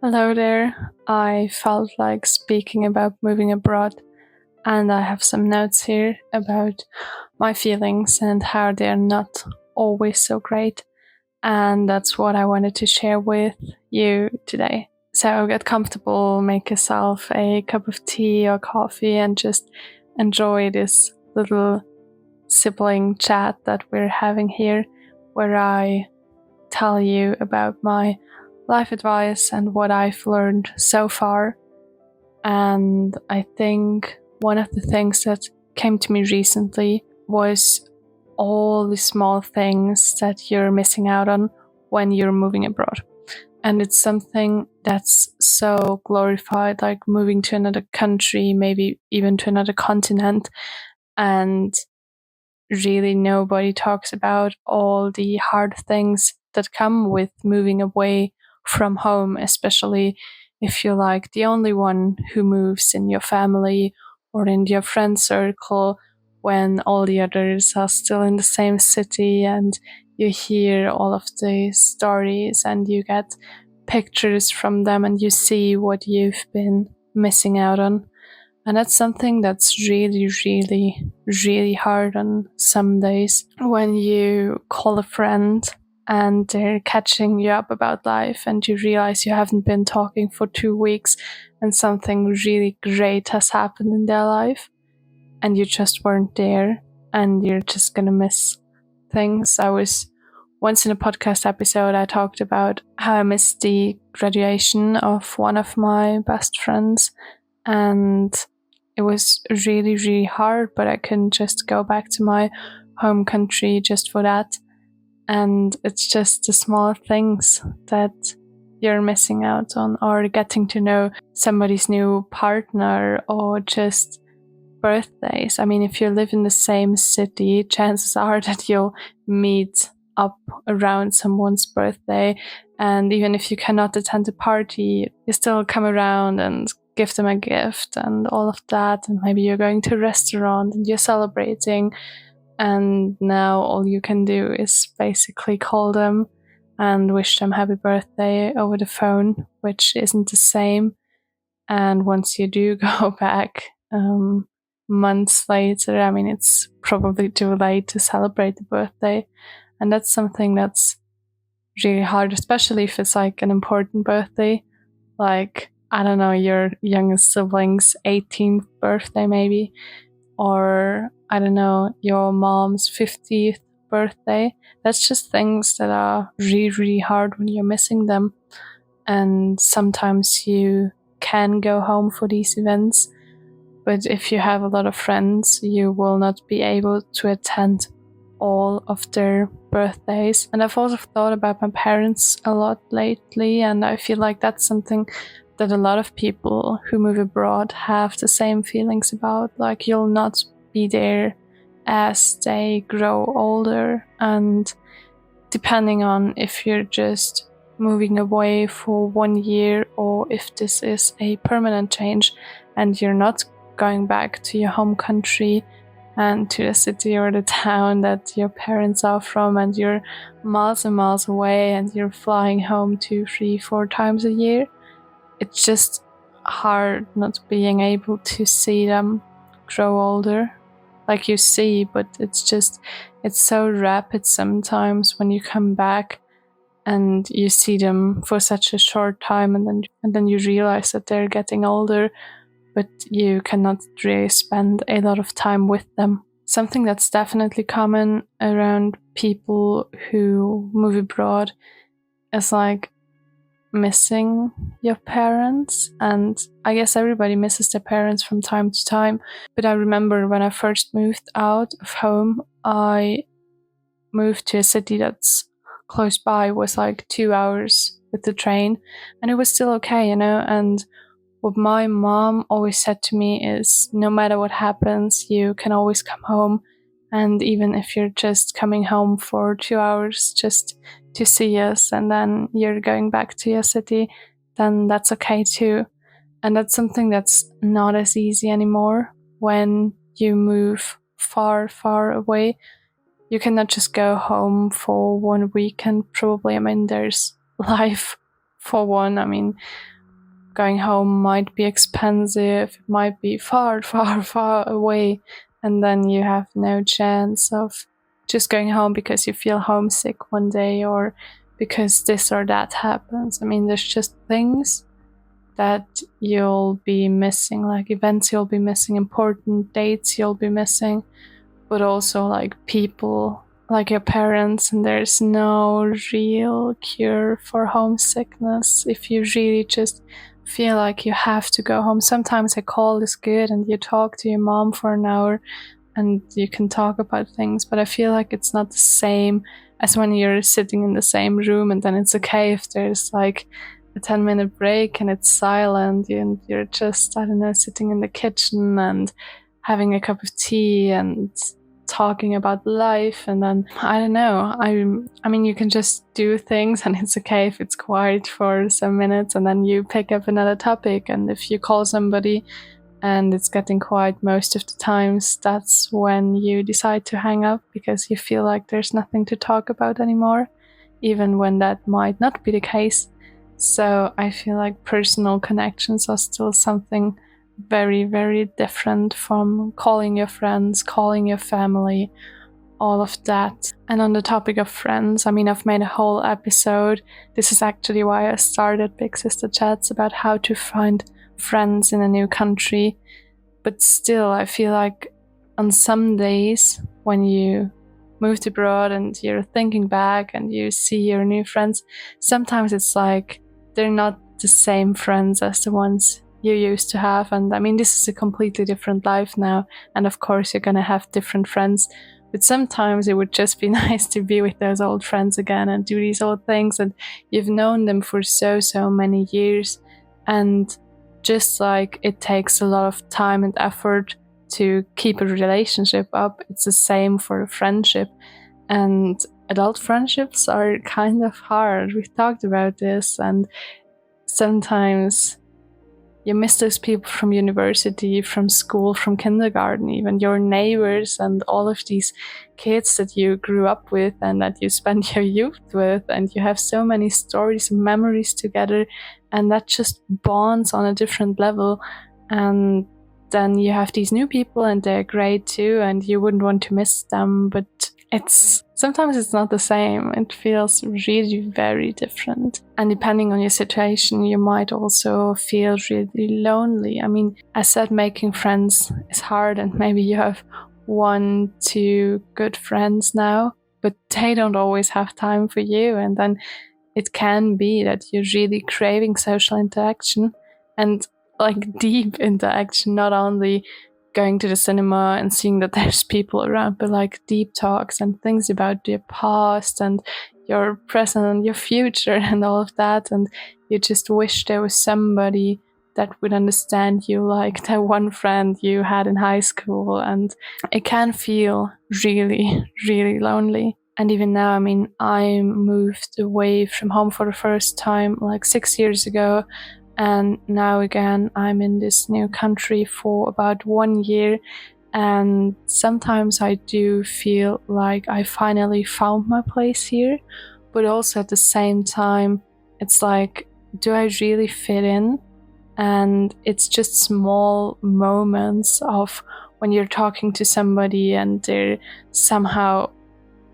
Hello there. I felt like speaking about moving abroad, and I have some notes here about my feelings and how they're not always so great. And that's what I wanted to share with you today. So get comfortable, make yourself a cup of tea or coffee, and just enjoy this little sibling chat that we're having here, where I tell you about my life advice and what I've learned so far. And I think one of the things that came to me recently was all the small things that you're missing out on when you're moving abroad. And it's something that's so glorified, like moving to another country, maybe even to another continent. And really nobody talks about all the hard things that come with moving away from home, especially if you're like the only one who moves in your family or in your friend circle when all the others are still in the same city, and you hear all of the stories and you get pictures from them and you see what you've been missing out on. And that's something that's really hard on some days when you call a friend and they're catching you up about life and you realize you haven't been talking for 2 weeks and something really great has happened in their life and you just weren't there and you're just gonna miss things. I was once in a podcast episode, I talked about how I missed the graduation of one of my best friends, and it was really hard, but I couldn't just go back to my home country just for that. And it's just the small things that you're missing out on, or getting to know somebody's new partner, or just birthdays. I mean, if you live in the same city, chances are that you'll meet up around someone's birthday. And even if you cannot attend the party, you still come around and give them a gift and all of that. And maybe you're going to a restaurant and you're celebrating. And now all you can do is basically call them and wish them happy birthday over the phone, which isn't the same. And once you do go back, months later, I mean, it's probably too late to celebrate the birthday. And that's something that's really hard, especially if it's like an important birthday. Like, I don't know, your youngest sibling's 18th birthday, maybe. Or, I don't know, your mom's 50th birthday. That's just things that are really hard when you're missing them. And sometimes you can go home for these events, but if you have a lot of friends, you will not be able to attend all of their birthdays. And I've also thought about my parents a lot lately, and I feel like that's something that a lot of people who move abroad have the same feelings about. Like, you'll not be there as they grow older, and depending on if you're just moving away for 1 year or if this is a permanent change and you're not going back to your home country and to the city or the town that your parents are from, and you're miles and miles away and you're flying home 2, 3, 4 times a year, it's just hard not being able to see them grow older. Like, you see, but it's so rapid sometimes when you come back and you see them for such a short time, and then you realize that they're getting older, but you cannot really spend a lot of time with them. Something that's definitely common around people who move abroad is like missing your parents. And I guess everybody misses their parents from time to time. But I remember when I first moved out of home, I moved to a city that's close by. It was like 2 hours with the train, and it was still okay, and what my mom always said to me is, no matter what happens, you can always come home. And even if you're just coming home for 2 hours just to see us and then you're going back to your city, then that's okay too. And that's something that's not as easy anymore when you move far away. You cannot just go home for 1 week and probably, I mean, there's life for one, I mean, going home might be expensive, it might be far, far, far away, and then you have no chance of just going home because you feel homesick one day or because this or that happens. I mean, there's just things that you'll be missing, like events you'll be missing, important dates you'll be missing, but also like people, like your parents, and there's no real cure for homesickness if you really just feel like you have to go home. Sometimes a call is good and you talk to your mom for an hour and you can talk about things, but I feel like it's not the same as when you're sitting in the same room, and then it's okay if there's like a 10-minute break and it's silent and you're just, I don't know, sitting in the kitchen and having a cup of tea and talking about life. And then I don't know, I mean, you can just do things and it's okay if it's quiet for some minutes and then you pick up another topic. And if you call somebody and it's getting quiet most of the times, that's when you decide to hang up because you feel like there's nothing to talk about anymore, even when that might not be the case. So I feel like personal connections are still something very, very different from calling your friends, calling your family, all of that. And on the topic of friends, I mean, I've made a whole episode. This is actually why I started Big Sister Chats, about how to find friends in a new country. But still, I feel like on some days when you moved abroad and you're thinking back and you see your new friends, sometimes it's like they're not the same friends as the ones you used to have. And I mean, this is a completely different life now, and of course you're gonna have different friends, but sometimes it would just be nice to be with those old friends again and do these old things, and you've known them for so many years. And just like it takes a lot of time and effort to keep a relationship up, it's the same for a friendship. And adult friendships are kind of hard. We've talked about this, and sometimes you miss those people from university, from school, from kindergarten, even your neighbors and all of these kids that you grew up with and that you spent your youth with, and you have so many stories and memories together, and that just bonds on a different level. And then you have these new people and they're great too, and you wouldn't want to miss them, but sometimes it's not the same. It feels really very different. And depending on your situation, you might also feel really lonely. I mean, I said making friends is hard, and maybe you have 1-2 good friends now, but they don't always have time for you. And then it can be that you're really craving social interaction, and like deep interaction, not only going to the cinema and seeing that there's people around, but like deep talks and things about your past and your present and your future and all of that. And you just wish there was somebody that would understand you, like that one friend you had in high school. And it can feel really, really lonely. And even now, I mean, I moved away from home for the first time like 6 years ago. And now again, I'm in this new country for about 1 year. And sometimes I do feel like I finally found my place here. But also at the same time, it's like, do I really fit in? And it's just small moments of when you're talking to somebody and they're somehow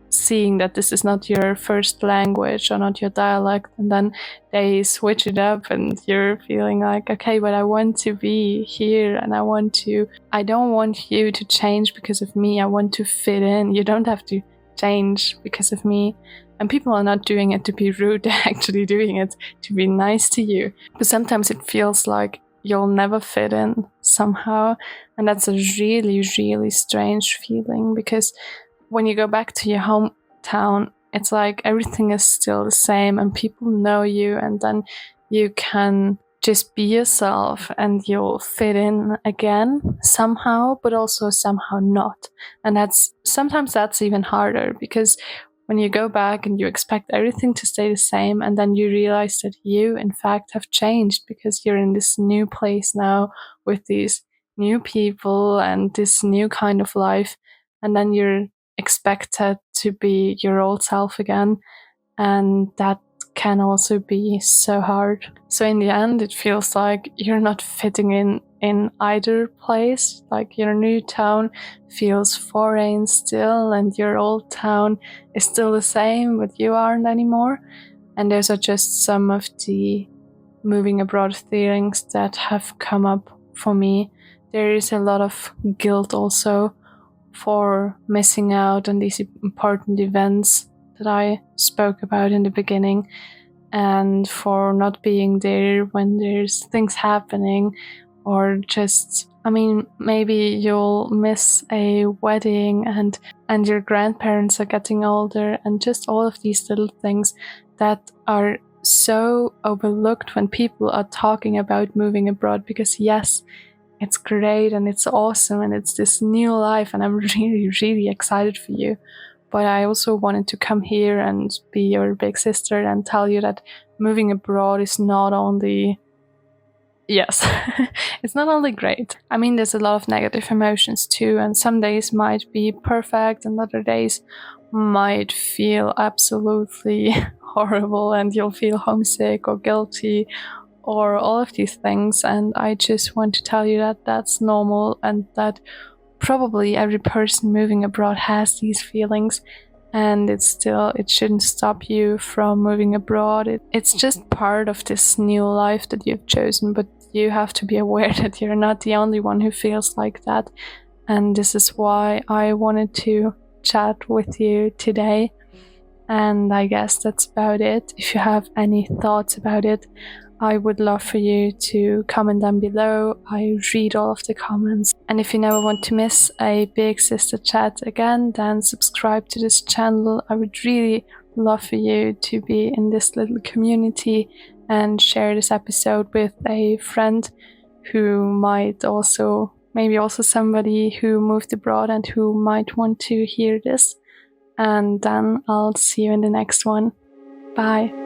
seeing that this is not your first language or not your dialect, and then they switch it up and you're feeling like, okay, but I want to be here and I don't want you to change because of me. I want to fit in. You don't have to change because of me. And people are not doing it to be rude, they're actually doing it to be nice to you. But sometimes it feels like you'll never fit in somehow, and that's a really, really strange feeling, because when you go back to your hometown, it's like everything is still the same and people know you, and then you can just be yourself and you'll fit in again somehow, but also somehow not. And sometimes that's even harder, because when you go back and you expect everything to stay the same, and then you realize that you in fact have changed because you're in this new place now with these new people and this new kind of life, and then you're expected to be your old self again, and that can also be so hard. So in the end, it feels like you're not fitting in either place. Like your new town feels foreign still, and your old town is still the same, but you aren't anymore. And those are just some of the moving abroad feelings that have come up for me. There is a lot of guilt also for missing out on these important events that I spoke about in the beginning, and for not being there when there's things happening, or just, maybe you'll miss a wedding and your grandparents are getting older, and just all of these little things that are so overlooked when people are talking about moving abroad, because yes, it's great and it's awesome and it's this new life, and I'm really, really excited for you. But I also wanted to come here and be your big sister and tell you that moving abroad is not only, yes, it's not only great. There's a lot of negative emotions too, and some days might be perfect and other days might feel absolutely horrible, and you'll feel homesick or guilty or all of these things. And I just want to tell you that that's normal, and that probably every person moving abroad has these feelings, and it shouldn't stop you from moving abroad. It's just part of this new life that you've chosen, but you have to be aware that you're not the only one who feels like that. And this is why I wanted to chat with you today. And I guess that's about it. If you have any thoughts about it, I would love for you to comment down below. I read all of the comments. And if you never want to miss a Big Sister chat again, then subscribe to this channel. I would really love for you to be in this little community and share this episode with a friend who might also, maybe also somebody who moved abroad and who might want to hear this. And then I'll see you in the next one. Bye.